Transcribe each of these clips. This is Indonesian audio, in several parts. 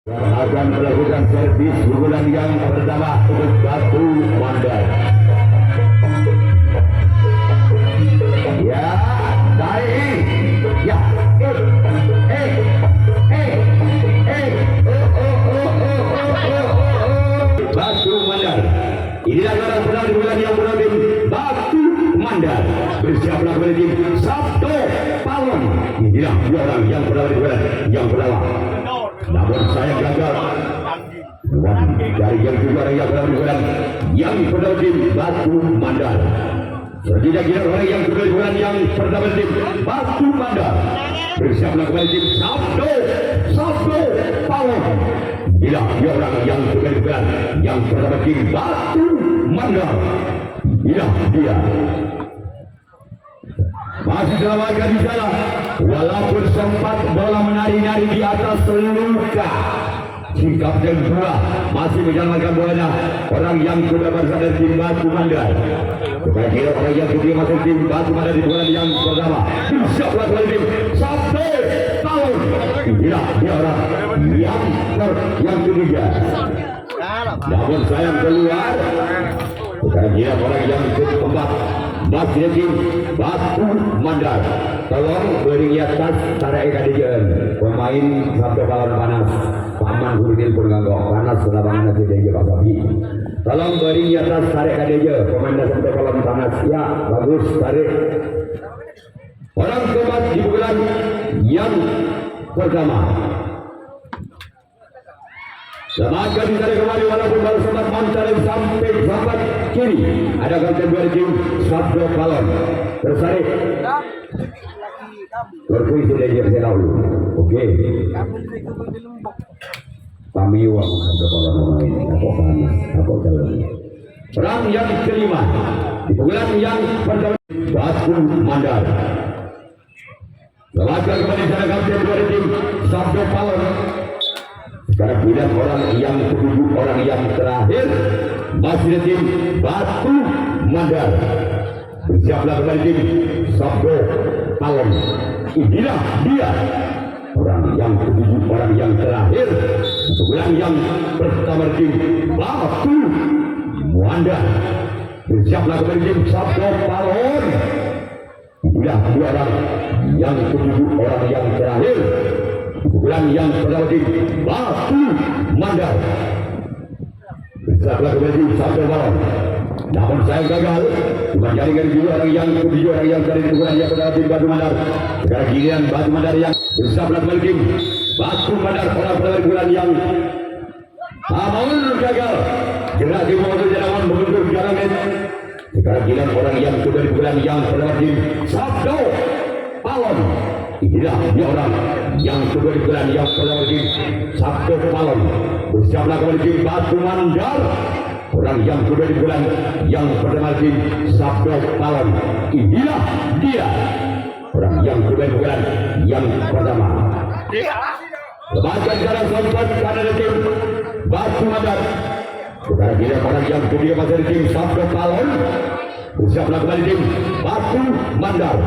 akan melakukan servis pukulan yang pertama untuk Batu Mandar. Ya, baik. Ya, Batu Mandar. Inilah cara benar pukulan yang berakhir. Batu Mandar bersiaplah kembali Sabto Palon. Inilah dua orang yang berakhir yang pertama. Namun saya gagal. Dari yang juga yang berakhir yang berakhir Batu Mandar. Tidak orang yang berakhir yang pertama tim Batu Mandar bersiaplah kembali tim Sabto Palon. Inilah dua orang yang berakhir yang pertama tim Batu Mandar. Inilah dia. Masih dalam agak di sana, walaupun sempat bola menari-nari di atas luka, si kapten bola masih menjalankan bolanya. Orang yang sudah bersandar tim Batu Mandar. Kira-kira orang yang sudah masuk tim Batu Mandar di bola yang pertama. Bisa melakukan tim Sabto Palon. Inilah dia orang yang ketiga. Namun sayang keluar. Kira-kira orang yang keempat. Masih tim Batu Mandar. Tolong beri atas tarik kadijan pemain Sabto Palon panas. Paman Hurdin pun nganggok panas lapangan nanti dia Pak Sapi. Tolong beri atas tarik kadijan pemain Sabto Palon panas. Ya bagus tarik. Orang keempat di bulan yang pertama. Semakin ditarik kembali walaupun baru sempat mancarin sampai sahabat kiri. Ada kapten dua tim Sabto Palon tersarik. Berkuih sudah jadi tahu. Oke. Kami uang Sabto Palon main. Apa panas? Apa jalan? Perang yang kelima di bulan yang pertama Batu Mandar. Semakin kembali ada kapten dua tim Sabto Palon. Sekarang tidak orang yang ketujuh, orang yang terakhir masih tim Batu Mandar. Bersiaplah kembali tim Sabto Palon. Inilah dia orang yang ketujuh, orang yang terakhir bulan yang pertama tim Batu Mandar. Bersiaplah kembali tim Sabto Palon. Inilah dia orang yang ketujuh, orang yang terakhir bulan yang pertama tim Batu Mandar. Bersiaplah kembali Sabto Palon. Namun saya gagal. Cuma jaringan juga orang yang ketujuh, orang yang dari bulan yang pertama tim Batu Mandar. Sekarang giliran Batu Mandar yang bersiaplah kembali tim Batu Mandar. Orang pertama bulan yang namun gagal. Gerak di bawah jalan membentuk jalan. Sekarang giliran orang yang dari bulan yang pertama tim Sabto Palon. Inilah dia orang yang kedua di bulan yang pertama tim Sabto Palon. Bersiaplah kembali tim Batu Mandar. Orang yang kedua di bulan yang pertama tim Sabto Palon. Inilah dia orang yang kedua di bulan yang pertama. Lepaskan sekarang sempat karena tim Batu Mandar. Sekarang dia orang yang kedua masih tim Sabto Palon. Bersiaplah kembali tim Batu Mandar.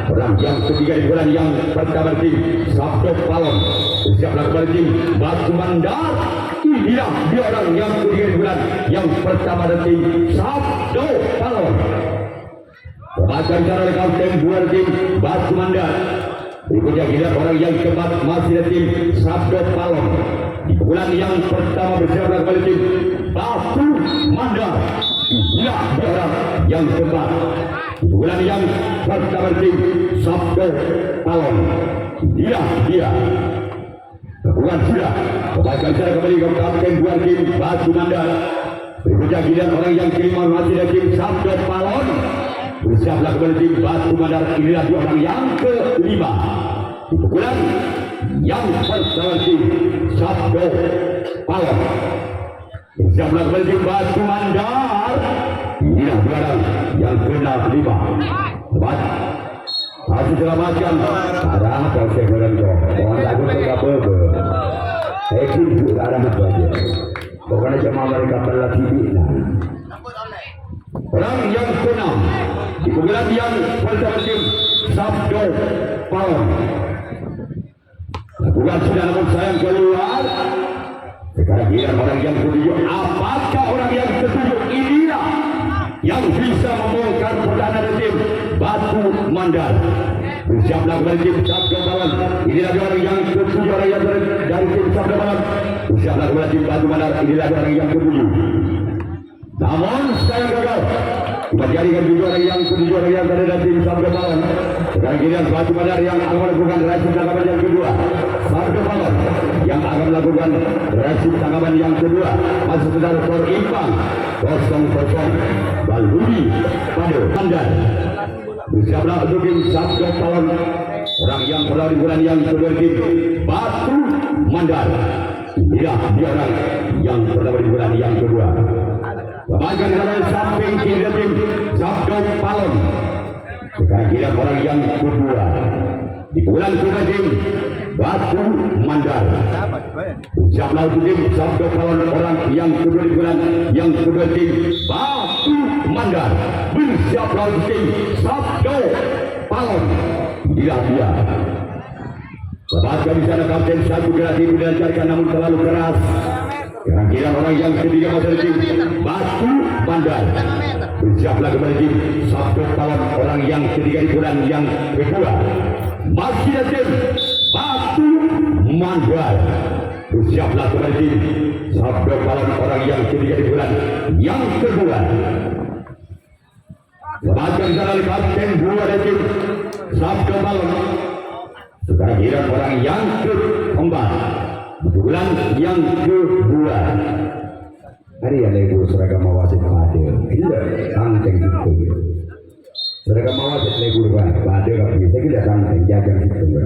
Orang yang ketiga di bulan yang pertama tim Sabto Palon. Bersiaplah kembali tim Batu Mandar. Inilah dia orang yang ketiga di bulan yang pertama tim Sabto Palon. Lepaskan cara kapten dua tim Batu Mandar. Berikutnya kita orang yang keempat masih tim Sabto Palon. Di bulan yang pertama bersiaplah kembali tim Batu Mandar. Inilah dia orang yang keempat. Bulan yang pertama tim Sabto Palon. Inilah dia. Bukan sudah. Kembalikan cara kembali ke kapten dua tim Batu Mandar. Berikutnya giliran orang yang kelima masih dari tim Sabto Palon. Bersiaplah kembali tim Batu Mandar. Inilah dia orang yang kelima. Bulan yang pertama tim Sabto Palon. Bersiaplah kembali tim Batu Mandar. Inilah barang yang ke-5. Lepas masih selamatkan. Ada apa saya bilang kok? Orang lagu tidak apa-apa. Saya tunjuk ada apa aja. Pokoknya cuma mereka berlatih bina. Orang yang ke-6 di bulan yang pertama tim Sabto Palon. Lakukan sudah namun sayang keluar. Sekarang giliran orang yang ketujuh. Apakah orang yang ketujuh inilah yang bisa membongkar perdana tim Batu Mandar? Bersiaplah kembali tim Sabda Malam. Inilah orang yang ketujuh, orang yang dari tim Sabda Malam. Bersiaplah kembali tim Batu Mandar. Inilah orang yang ketujuh. Namun sayang gagal. Menjadikan juga orang yang ketujuh, orang yang dari tim Sabda Malam. Sekarang giliran Batu Mandar yang akan melakukan reaksi tanggapan yang kedua. Sabda Malam yang akan melakukan reaksi tanggapan yang kedua. Masih sedang skor imbang 0-0. Balbudi pada Mandar. Bersiaplah untuk tim Sabda Malam. Orang yang berada di bulan yang kedua tim Batu Mandar. Inilah dia orang yang berada di bulan yang kedua. Bahkan dalam samping kiri tim Sabda Malam. Sekarang kira orang yang kedua di bulan kedua tim Batu Mandar. Siaplah untuk tim Sabda Malam. Orang yang kedua di bulan yang kedua tim Batu Mandar. Bersiaplah untuk tim Sabda Malam. Inilah dia. Bahkan di sana kapten satu generasi dilancarkan namun terlalu keras. Kira-kira orang yang ketiga masuk tim Batu Mandar. Bersiaplah kembali tim Sabda Malam. Orang yang ketiga di bulan yang kedua masih tim Batu Mandar. Bersiaplah kembali tim Sabda Malam. Orang yang ketiga di bulan yang kedua. Bahkan dalam kapten dua dari tim Sabda Malam. Sekarang giliran orang yang keempat bulan yang kedua. Hari yang lebih seragam wasit pada ini santai gitu. Seragam wasit lebih pada kalau kita tidak santai jaga gitu.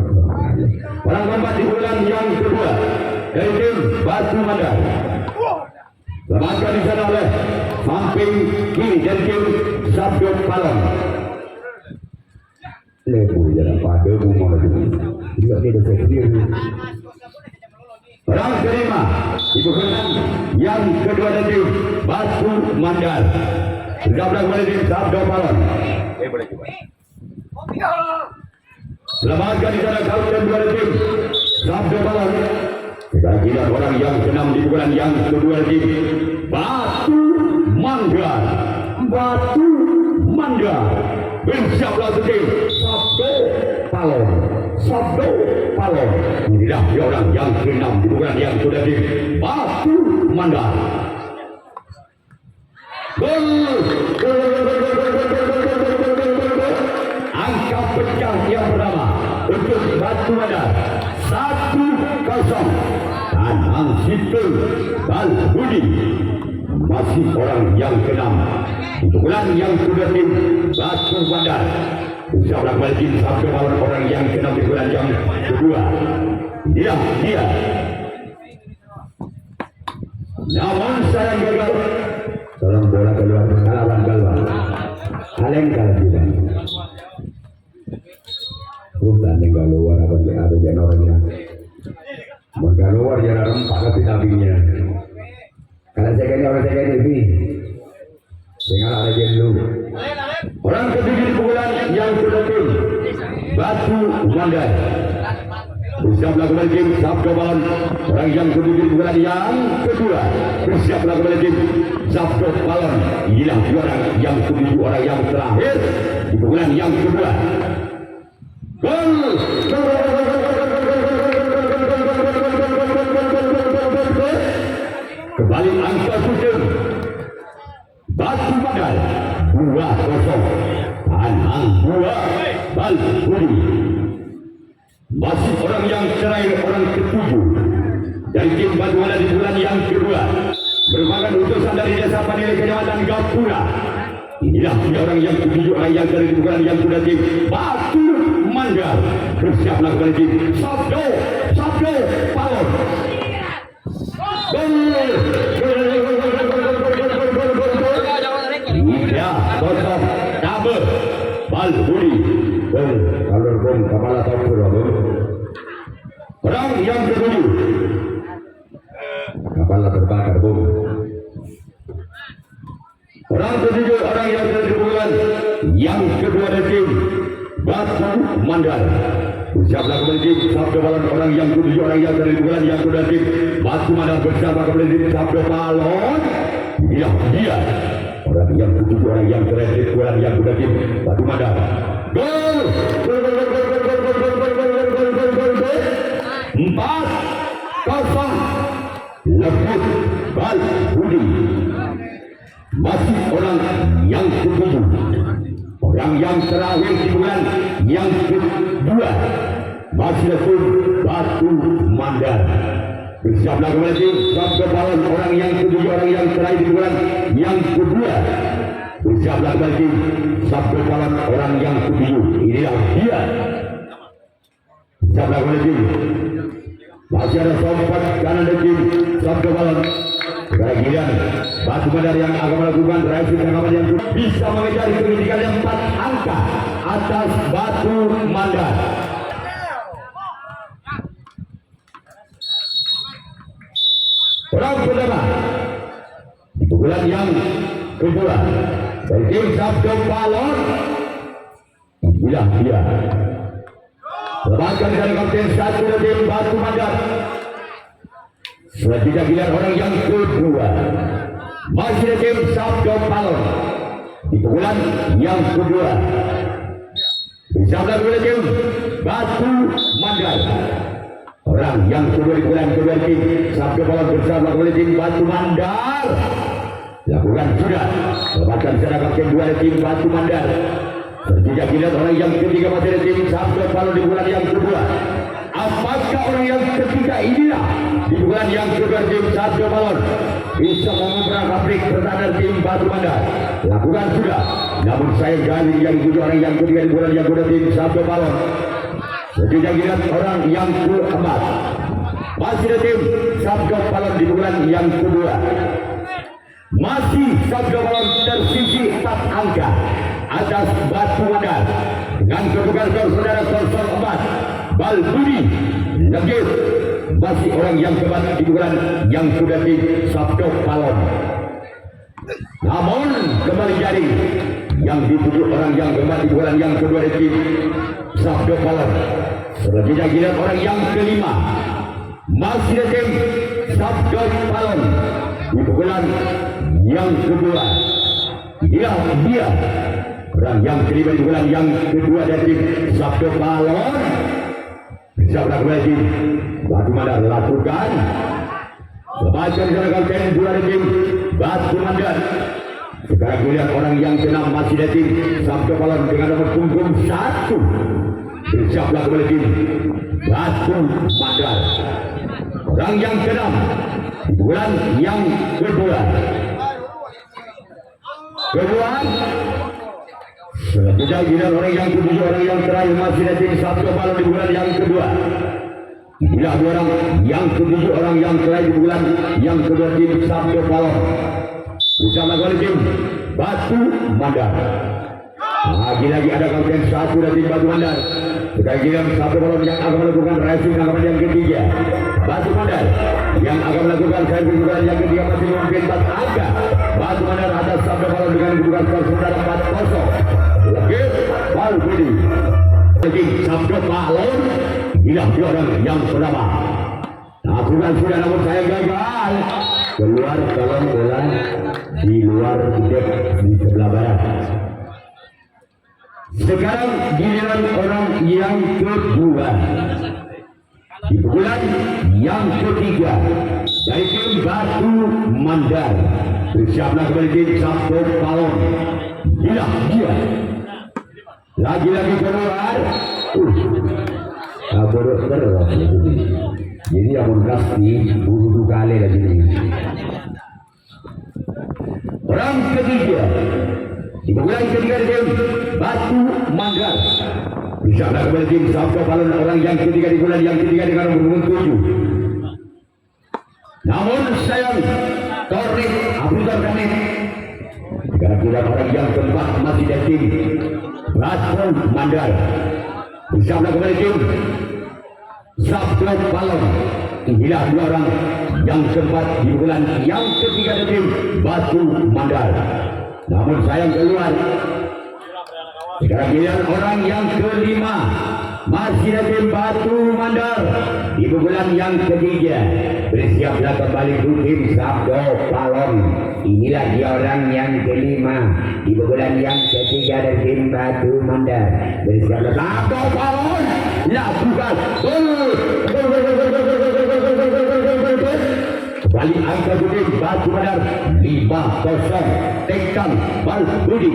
Orang keempat di bulan yang kedua dari tim Batu Mandar. Selamatkan di sana oleh samping kiri dari tim Sabda Malam. Lebu jalan pada rumah lagi. Juga tidak sendiri. Orang kelima ibu kenang yang kedua dari Batu Mandar. Sudah berapa tim Sabda Malam. Selamatkan di sana kapten dua tim Sabda Malam. Sekarang kita orang yang keenam di bulan yang kedua tim Batu Mandar. Batu Mandar. Bersiaplah tim Sabda Malam. Sabda Malam. Inilah dia orang yang keenam di bulan yang sudah di Batu Mandar. Gol. Angka pecah yang pertama untuk Batu Mandar 1-0. Tanang Situ Balbudi masih orang yang keenam di bulan yang sudah tim Batu Mandar. Siaplah kembali tim Sabda Malam. Orang yang keenam di bulan yang kedua. Dia. Namun sayang gagal. Tolong bola keluar lawan galwan. Kaleng juga. Bukan tinggal luar apa ada janornya. Maka luar jangan rempak ke tabinya. Kalau saya kena orang saya kena lebih. Tinggal ada jelu. Orang ketiga di bulan yang sudah tim Batu Mandar. Bersiaplah kembali tim Sabda Malam. Orang yang kedua di bulan yang kedua. Bersiaplah kembali tim Sabda Malam. Inilah orang yang ketujuh, orang yang terakhir di bulan yang kedua. Gol. Kembali angka sujud Batu Mandar 2-0. Tanang 2 Balbudi. Masih orang yang terakhir, orang ketujuh dari tim Batu Mandar di bulan yang kedua. Merupakan utusan dari Desa Panilai Kecamatan Gapura. Inilah dia orang yang ketujuh, orang yang terakhir di bulan yang kedua tim Batu Mandar. Bersiaplah kembali tim Sabda Malam. Ya, kosong double Balbudi. Kalau bom kepala tahu orang yang ketujuh. Kepala terbakar bom. Orang ketujuh, orang yang ketujuh yang kedua dari tim Batu Mandar. Siaplah kembali tim Sabdo Balon orang yang ketujuh, orang yang dari bulan yang kedua tim Batu Mandar bersama kembali tim Sabdo Balon. Iya dia orang yang ketujuh, orang yang terakhir bulan yang kedua tim Batu Mandar. Gol! Gol! 4-0 lebut Bal Budi. Masih orang yang ketujuh, orang yang terakhir di bulan yang kedua masih lebut Batu Mandar. Bersiaplah kembali tim Sabdo Balon orang yang ketujuh, orang yang terakhir di bulan yang kedua. Bersiaplah kembali tim Sabdo Balon orang yang ketujuh. Inilah dia. Bersiaplah kembali tim. Masih ada sompat kanan dari tim Sabdo Balon. Giliran Batu Mandar yang akan melakukan racing rekaman yang bisa mengejar kedudukan yang 4 angka atas Batu Mandar. Orang pertama di bulan yang kedua dari tim Sabdo Balon. Inilah dia. Lepaskan dari kapten 1 dari tim Batu Mandar. Selanjutnya giliran orang yang kedua masih dari tim Sabdo Balon di bulan yang kedua. Bersama dengan tim Batu Mandar. Orang yang kedua di bulan kedua tim Sabdo Balon bersama dengan tim Batu Mandar. Lakukan sudah. Lepaskan secara kapten 2 dari tim Batu Mandar. Selanjutnya giliran orang yang ketiga masih dari tim Sabdo Balon di bulan yang kedua. Apakah orang yang ketiga inilah di bulan yang kedua tim Sabdo Balon bisa mengubah pabrik pertahanan tim Batu Mandar? Lakukan sudah. Namun saya gali yang kedua orang yang ketiga di bulan yang kedua tim Sabdo Balon. Selanjutnya giliran orang yang keempat masih dari tim Sabdo Balon di bulan yang kedua. Masih Sabdo Balon tersisi 4 angka atas Batu Mandar dengan kedudukan saudara 04 Bal Budi Legit. Masih orang yang keempat di bulan yang sudah di Sabdo Balon. Namun kembali jadi yang dituju orang yang keempat di bulan yang kedua di tim Sabdo Balon. Selanjutnya giliran orang yang kelima masih di tim Sabdo Balon di bulan yang kedua. Dia orang yang kelima di bulan yang kedua dari tim Sabdo Balon. Bisa berlaku tim Batu Mandar lakukan. Lepaskan secara kapten 2 dari tim Batu Mandar. Sekarang melihat orang yang ke-6 masih dari tim Sabdo Balon dengan nomor punggung 1. Bersiaplah kembali tim Batu Mandar. Orang yang ke-6 di bulan yang kedua. Selanjutnya giliran orang yang ketujuh, orang yang terakhir masih dari tim Sabdo Balon di bulan yang kedua. Inilah dua orang yang ketujuh, orang yang terakhir di bulan yang kedua tim Sabdo Balon. Bersama kembali tim Batu Mandar. Lagi-lagi ada kapten 1 dari tim Batu Mandar. Sekarang giliran Sabdo Balon yang akan melakukan racing rekaman yang ketiga. Batu Mandar yang akan melakukan racing rekaman yang ketiga masih memimpin 4 angka. Batu Mandar atas Sabdo Balon dengan kedudukan skor saudara 4-0. Legit Bal Budi. Tim Sabdo Balon. Inilah dia orang yang pertama. Lakukan sudah namun saya gagal. Keluar dalam bola di luar dek di sebelah barat. Sekarang giliran orang yang kedua di bulan yang ketiga dari tim Batu Mandar. Bersiaplah kembali tim Sabdo Balon. Inilah dia. Lagi-lagi keluar. Bodoh terus. Jadi yang pasti buru kali lagi ini. Orang ketiga di bulan ketiga tim Batu Mandar. Bersiaplah kembali tim Sabdo Balon orang yang ketiga di bulan yang ketiga dengan nomor 7. Namun sayang Torik Abdul Kanim gara-gara orang yang keempat masih dari tim Batu Mandar. Bersiaplah kembali tim Sabdo Balon. Inilah dua orang yang keempat di bulan yang ketiga dari tim Batu Mandar. Namun sayang keluar. Sekarang giliran orang yang kelima masih ada tim Batu Mandar di pukulan yang ketiga. Bersiaplah kembali tim Sabdo Palon. Inilah dia orang yang kelima di pukulan yang ketiga dari tim Batu Mandar. Bersiaplah Sabdo Palon. Lakukan kembali angka tim Batu Mandar 5-0. Tekan Bal Budi.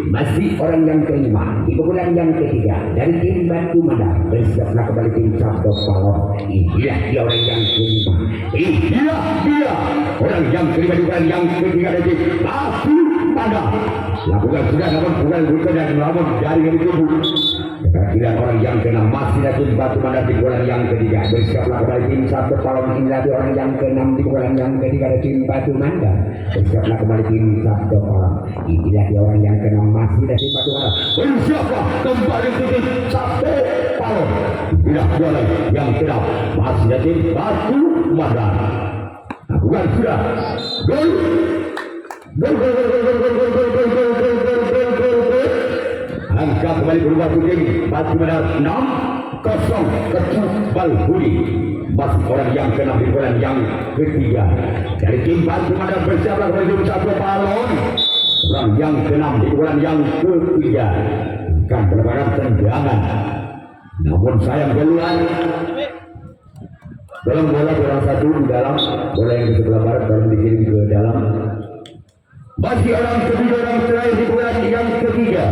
Masih orang yang kelima di pukulan yang ketiga dari tim Batu Mandar. Bersiaplah kembali tim Sabdo Palon. Inilah dia orang yang kelima. Inilah dia orang yang kelima di pukulan yang ketiga dari tim Batu Mandar. Lakukan sudah namun bukan dan namun dari yang ditunggu. Kira orang yang keenam masih ada tim Batu Mandar di pukulan yang ketiga. Bersiaplah kembali tim Sabdo Palon. Inilah dia orang yang keenam di pukulan yang ketiga dari tim Batu Mandar. Bersiaplah kembali tim Sabdo Palon. Inilah dia orang yang keenam masih ada tim Batu Mandar. Bersiaplah kembali tim Sabdo Palon. Inilah dia orang yang keenam masih ada tim Batu Mandar. Lakukan sudah. Gol. Angka kembali berubah tim Batu Mandar 6-0 ketuk Bal Budi. Masih orang yang keenam di bulan yang ketiga dari tim Batu Mandar. Bersiaplah kembali tim Sabdo Palon. Orang yang keenam di bulan yang ketiga akan berbarang tendangan. Namun sayang duluan. Dalam bola orang satu di dalam, bola yang di sebelah barat baru dikirim ke dalam. Masih orang ketiga, orang terakhir di bulan yang ketiga.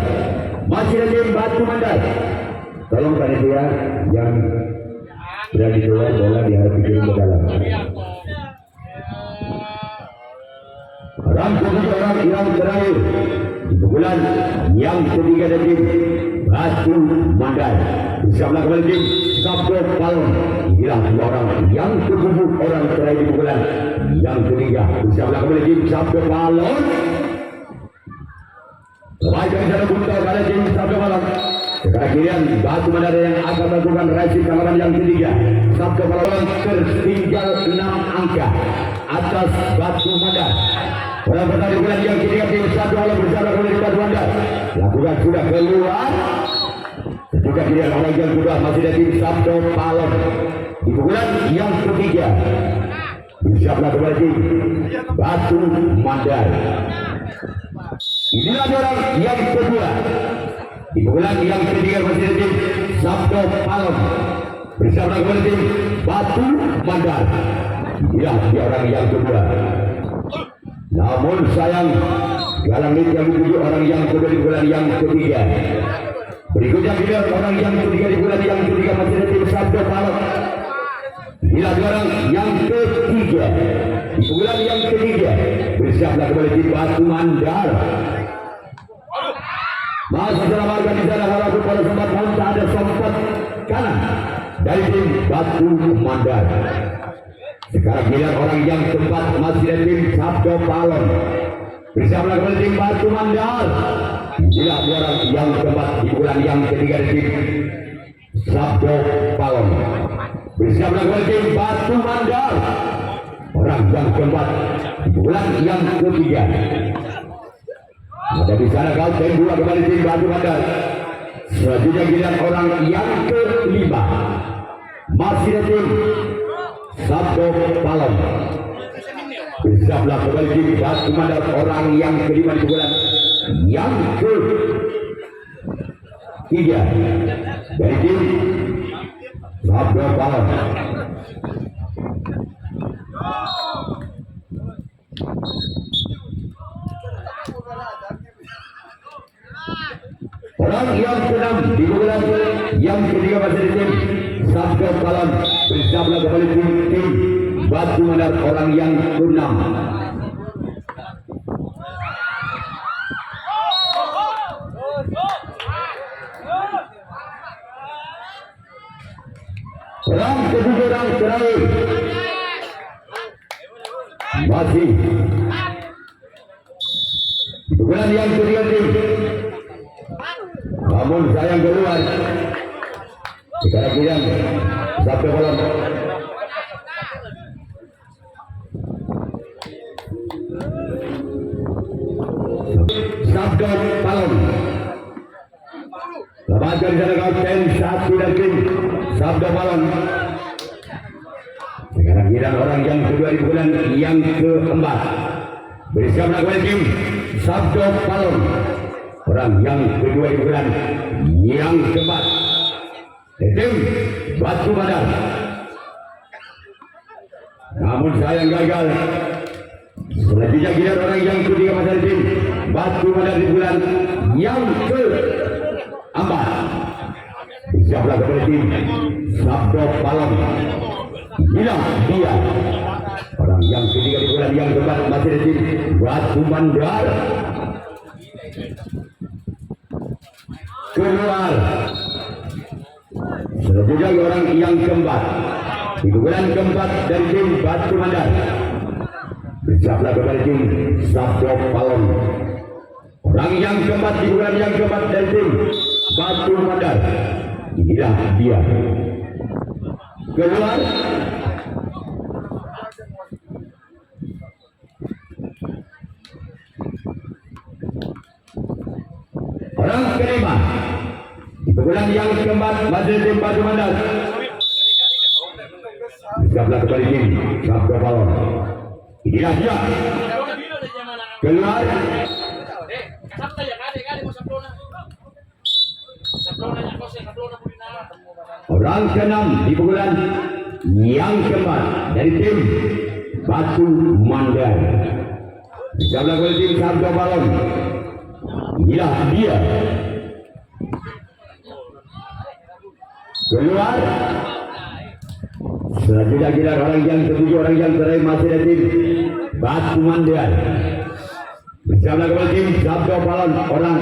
Masih ada tim Batu Mandar. Tolong panitia yang berada di luar bola diharap dikirim ke dalam. Orang ketiga, orang yang terakhir di bulan yang ketiga dari tim Batu Mandar. Bersama kembali tim Sabdo Palon. Inilah dua orang yang ketujuh, orang terakhir di bulan yang ketiga. Bersama kembali tim Sabdo Palon. Baik dari sana buntal pada tim Sabdo Palon. Sekarang kirian Batu Mandar yang akan melakukan racing kalaman yang ketiga. Sabdo Palon tertinggal 6 angka atas Batu Mandar. Orang pertama di bulan yang ketiga tim Sabdo Palon bersama kembali Batu Mandar. Lakukan sudah keluar. Juga kirian orang yang kedua masih ada tim Sabdo Palon di bulan yang ketiga. Bersiaplah kembali tim Batu Mandar. Inilah orang yang kedua di bulan yang ketiga masih ada tim Sabdo Palon. Bersiaplah kembali tim Batu Mandar. Inilah dia orang yang kedua. Namun sayang dalam menit yang tujuh orang yang kedua di bulan yang ketiga. Berikutnya bila orang yang ketiga di bulan yang ketiga masih ada tim Sabdo Palon. Bila orang yang ketiga di bulan yang ketiga. Bersiaplah kembali tim Batu Mandar. Masih dalam harga di sana walaupun pada sempat tak ada sempat kanan dari tim Batu Mandar. Sekarang bila orang yang keempat masih ada tim Sabdo Palon. Bersiaplah kembali tim Batu Mandar. Bila orang yang keempat di bulan yang ketiga di tim Sabdo Palon. Bersiaplah kembali tim Batu Mandar. Orang yang keempat di bulan yang ketiga. Ada di sana kau dua kembali tim Batu Mandar. Selanjutnya giliran orang yang kelima masih ada tim Sabdo Palon. Bersiaplah kembali tim Batu Mandar. Orang yang kelima di bulan yang ketiga dari tim Sabdo Palon. Orang yang keenam di bulan yang ketiga masih di tim Sabdo Palon. Bersiaplah kembali tim Batu Mandar. Orang yang keenam. Orang ketujuh orang terakhir masih di bulan yang ketiga tim. Namun sayang keluar. Sekarang kirian Sabdo Palon. Sabdo Palon. Lapan Lepaskan di sana kapten satu dan tim Sabda Balon. Sekarang giliran orang yang kedua di bulan yang keempat. Bersiap melakukan tim Sabda Balon. Orang yang kedua di bulan yang keempat. Tim Batu Bandar. Namun sayang gagal. Selanjutnya giliran orang yang ketiga pada tim Batu Bandar di bulan yang keempat. Siaplah kepada tim Sabdo Palem. Hilang dia. Orang yang ketiga di bulan yang keempat masih di tim Batu Bandar. Keluar. Selanjutnya orang yang keempat di bulan keempat dari tim Batu Bandar. Siaplah kepada tim Sabdo Palem. Orang yang keempat di bulan yang keempat dari tim Batu Bandar. Inilah dia. Keluar. Orang kelima di bulan yang keempat masih tim Batu Bandar. Siaplah kepada tim Sabdo Palem. Inilah dia. Keluar. Orang keenam di bulan yang keempat dari tim Batu Bandar. Siaplah kepada tim Sabdo Palem. Inilah dia. Keluar. Selanjutnya giliran orang yang ketujuh, orang yang terakhir masih ada tim Batu Bandar. Bersama kepada tim Sabdo Palem. Orang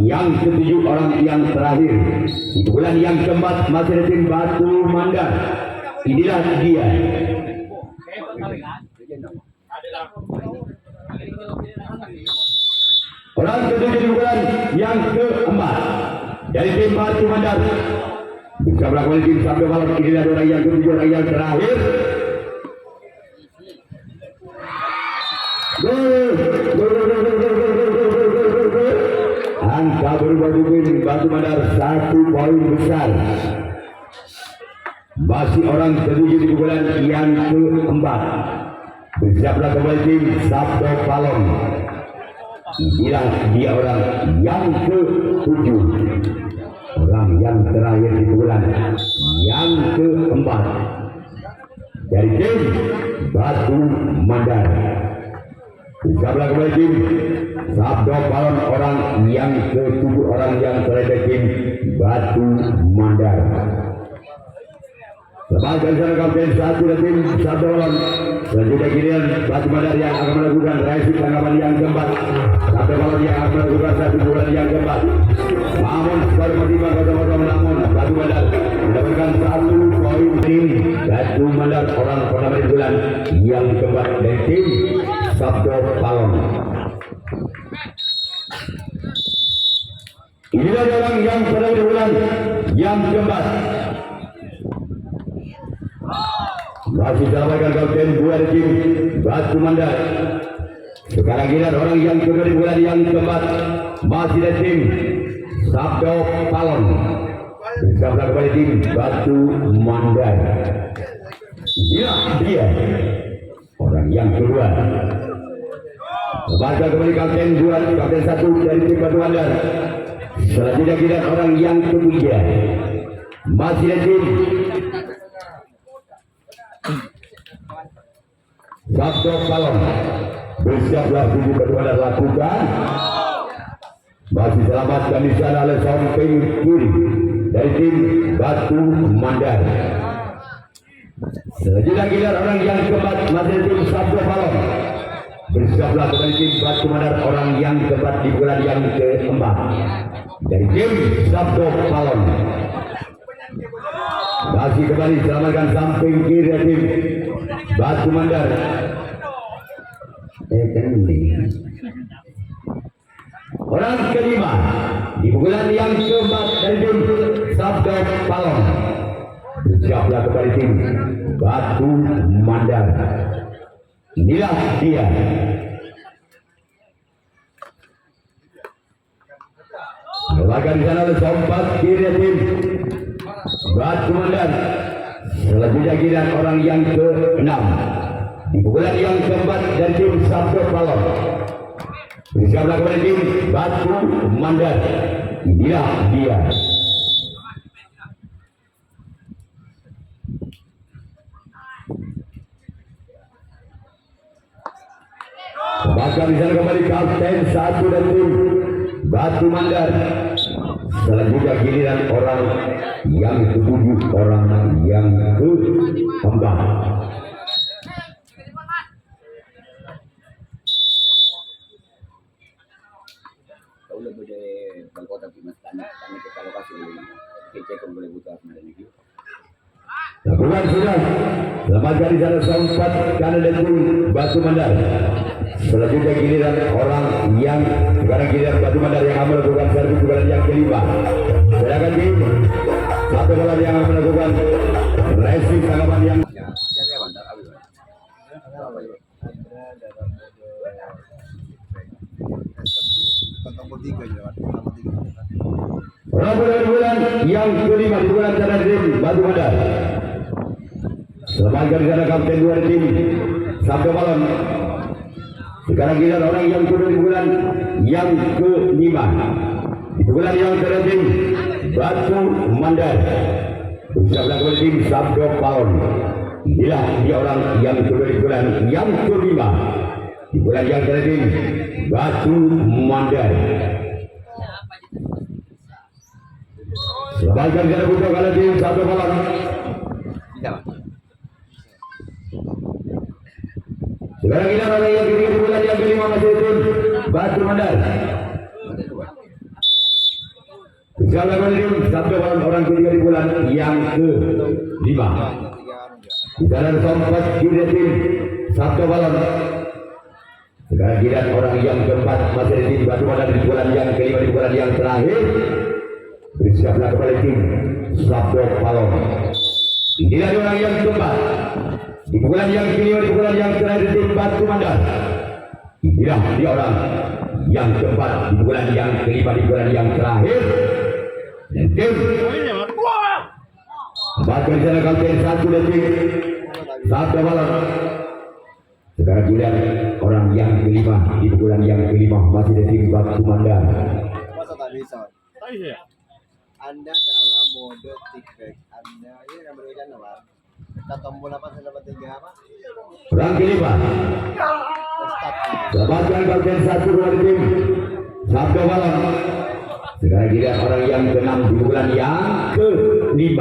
yang ketujuh, orang yang terakhir di bulan yang keempat masih ada tim Batu Bandar. Inilah dia. Orang ketujuh di bulan yang keempat dari tim Batu Bandar. Bersama kepada tim Sabdo Palem. Inilah orang yang ketujuh, orang yang terakhir. Angka berubah tim Batu Bandar 1 poin besar. Masih orang ketujuh di bulan yang keempat. Bersiaplah kembali tim Sabdo Palem. Inilah dia orang yang ketujuh, orang yang terakhir di bulan yang keempat dari tim Batu Bandar. Bersiaplah kembali tim Sabdo Palem. Orang yang ketujuh, orang yang terakhir tim Batu Bandar. Lepaskan sana kapten satu dan tim Sabdo Palem. Selanjutnya giliran Batu Bandar yang akan melakukan raisi tanggapan yang keempat. Sabdo Palem yang akan melakukan satu bulan yang keempat. Namun baru menimbang kata-kata, namun Batu Bandar mendapatkan 1 poin. Tim Batu Bandar orang pertama di bulan yang keempat dan tim Sabdo Palem. Inilah orang yang pertama di bulan yang keempat. Masih disampaikan kapten buat tim Batu Bandar. Sekarang giliran orang yang kedua di bulan yang keempat masih ada tim Sabdo Palem. Bersama kepada tim Batu Bandar. Inilah dia orang yang kedua. Lepaskan kembali kapten buat kapten satu dari tim Batu Bandar. Selanjutnya giliran orang yang ketiga masih ada tim Sabdo Palem. Bersiaplah tubuh Batu Bandar lakukan. Masih selamatkan di sana oleh samping kiri dari tim Batu Bandar. Selanjutnya giliran orang yang keempat masih tim Sabdo Palem. Bersiaplah kembali tim Batu Bandar. Orang yang keempat di bulan yang keempat dari tim Sabdo Palem. Masih kembali selamatkan samping kiri dari tim Batu Bandar. Orang kelima di bulan yang keempat dari tim Sabdo Palem. Bersiaplah kembali tim Batu Bandar. Inilah dia. Bahkan di sana ada sompat kiri tim Batu Mandar. Selanjutnya giliran orang yang ke-6 di pukulan yang keempat dari tim Sabdo Palon. Bersiaplah kepada tim Batu Mandar. Inilah dia. Bahkan di sana kembali kapten 1 dan tim Batu Mandar. Selanjutnya giliran orang yang ke-7, orang yang ke-4. Lakukan sudah. Selamatkan di sana sempat kanan dan tim Batu Mandar. Selanjutnya giliran orang yang sekarang giliran Batu Mandar yang akan melakukan servis pukulan yang kelima. Sedangkan tim Satu Bola yang akan melakukan racing tanggapan yang bulan yang kelima di bulan cadangan tim Batu Mandar. Selamatkan di sana kapten 2 tim Sabdo Palon. Sekarang giliran orang yang kedua di bulan yang ke-5 di bulan yang terakhir Batu Mandar. Bersama dengan tim Sabdo Palon. Inilah dia orang yang kedua di bulan yang ke-5 di bulan yang terakhir Batu Mandar. Selamatkan kita butuh kalau tim Sabdo Palon. Sekarang kita orang yang ketiga di bulan yang kelima masih tim Batu Mandar. Bersama dengan tim Sabdo Palon orang ketiga di bulan yang ke-5. Di sana sempat juga tim Sabdo Palon. Sekarang kita orang yang keempat masih tim Batu Mandar di bulan yang kelima di bulan yang terakhir. Bersiaplah kepada tim Sabdo Palon. Inilah orang yang keempat di bulan yang kelima di bulan yang terakhir tim Batu Mandar. Inilah dia orang yang keempat di bulan yang kelima di bulan yang terakhir. Dan tim Batu di sana kapten 1 dan tim Sabdo Palon. Sekarang giliran orang yang kelima di bulan yang kelima masih di tim Batu Mandar. Masa tak bisa? Anda dalam mode tickback. Anda ini yang berbeda apa? Kita tombol apa sampai 3 apa? Orang kelima. Dapatkan kapten 1 dari tim Sabdo Palon. Sekarang giliran orang yang ke-6 di bulan yang ke-5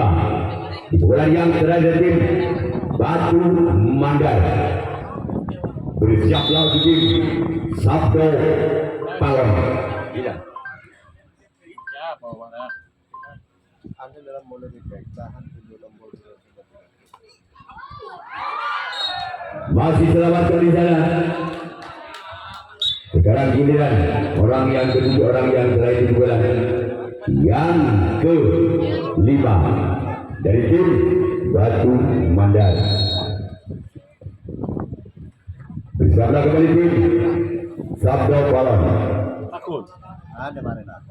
di bulan yang terakhir tim Batu Mandar. Bersiaplah di tim Sabdo Palon. Anda dalam mode tickback. Tahan 7 tombol. Masih selamatkan di sana. Sekarang giliran orang yang ke-7 orang yang terakhir di bulan yang ke-5 dari tim Batu Mandar. Bersama kembali tim Sabdo Palon. Takut. Ada mana nak?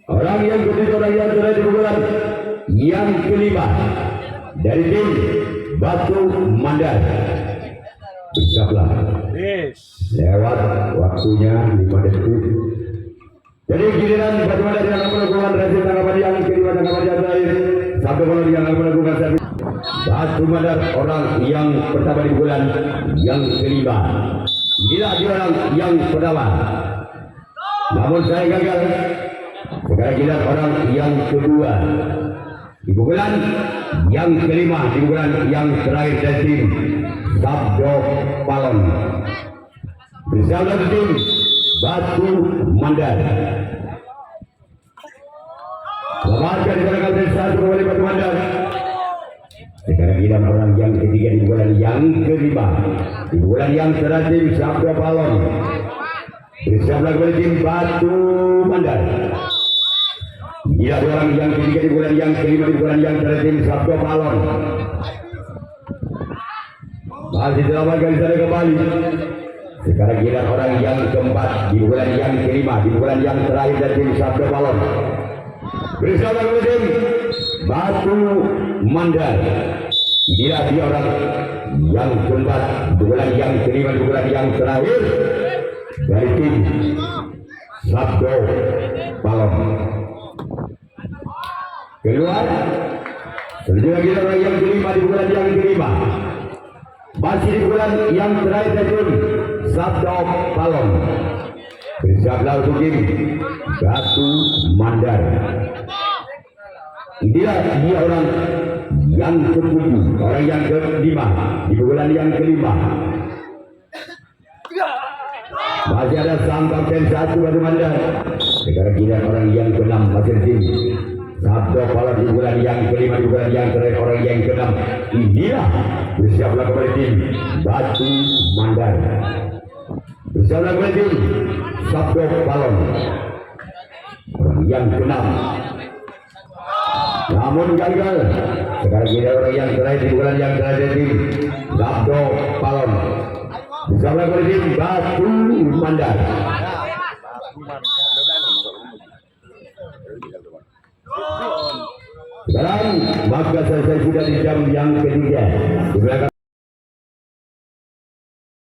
Orang yang ke-7 orang yang terakhir di bulan yang ke-5 dari tim Batu Mandar. Bersiaplah. Lewat waktunya 5 detik. Jadi giliran Batu Mandar yang akan melakukan racing tanggapan yang kelima tanggapan yang terakhir. Sabdo Palon yang akan melakukan servis. Batu Mandar orang yang pertama di bulan yang ke-5. Inilah dia orang yang pertama. Namun saya gagal. Sekarang giliran orang yang kedua di bulan yang ke-5 di bulan yang terakhir dari tim Sabdo Palon. Bersama tim Batu Mandar. Selamatkan di sana kapten 1 kembali Batu Mandar. Sekarang giliran orang yang ketiga di bulan yang ke-5 di bulan yang terakhir tim Sabdo Palon. Bersama kembali tim Batu Mandar. Ia orang yang ketiga di bulan yang kelima di bulan yang terakhir tim Sabdo Palon. Masih diselamatkan di sana kembali. Sekarang giliran orang yang keempat di bulan yang kelima, di bulan yang terakhir dari tim Sabda Balon. Bersama dengan tim Batu Mandar. Inilah dia orang yang keempat di bulan yang kelima, di bulan yang terakhir dari tim Sabda Balon. Keluar. Selanjutnya kita orang yang kelima di bulan yang kelima. Masih di bulan yang terakhir dari tim Sabda Balon. Bersiaplah untuk tim Batu Mandar. Inilah dia orang yang ketujuh, orang yang kelima di bulan yang kelima. Masih ada sang kapten satu Batu Mandar. Sekarang giliran orang yang keenam masih di tim Sabda Balon di bulan yang kelima, di bulan yang terakhir orang yang keenam. Inilah bersiaplah kepada tim Batu Mandar. Bersiaplah kepada tim Sabda Balon orang yang keenam. Namun gagal. Sekarang giliran orang yang terakhir di bulan yang terakhir tim Sabda Balon. Bersiaplah kepada tim Batu Mandar. Sekarang maka selesai sudah di jam yang ketiga.